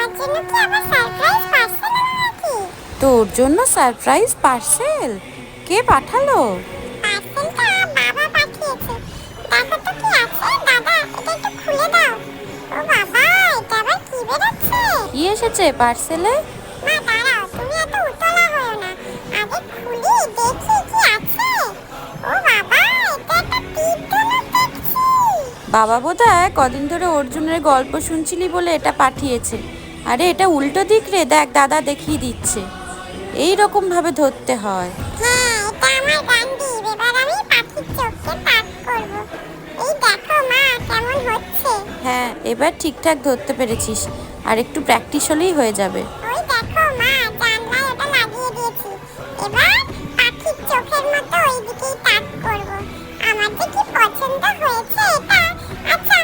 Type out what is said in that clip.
আমার জন্য কি আবার সারপ্রাইজ পার্সেল আনা নাকি? তোর জন্য সারপ্রাইজ পার্সেল? কে পাঠালো? পার্সেলটা বাবা পাঠিয়েছে। দেখো তো কি আছে। দাদা, এটা একটু খুলে দাও। ও বাবা, এটা আবার কি বেরোচ্ছে? কি এসেছে পার্সেলে? মা দাঁড়াও, তুমি এত উতলা হও না। আগে খুলি দেখি কি আছে। ও বাবা, এটা একটা তীর ধনুক দেখছি। বাবা বোধহয় কদিন ধরে অর্জুনের গল্প শুনছিলি বলে এটা পাঠিয়েছে। আরে এটা উল্টো দিক রে, দেখ দাদা দেখিয়ে দিচ্ছে। এই রকম ভাবে ধরতে হয়। হ্যাঁ, এটা আমার গান্ডি। এবার আমি পাখির চোখকে তাক করব। এই দেখো মা, কেমন হচ্ছে। হ্যাঁ, এবার ঠিকঠাক ধরতে পেরেছিস। আর একটু প্র্যাকটিস হলেই হয়ে যাবে। ওই দেখো মা, জানলায় ওটা লাগিয়ে দিয়েছি। এবার পাখির চোখের মতো ওইদিকেই তাক করব। আমার যে কি পছন্দ হয়েছে এটা। আচ্ছা,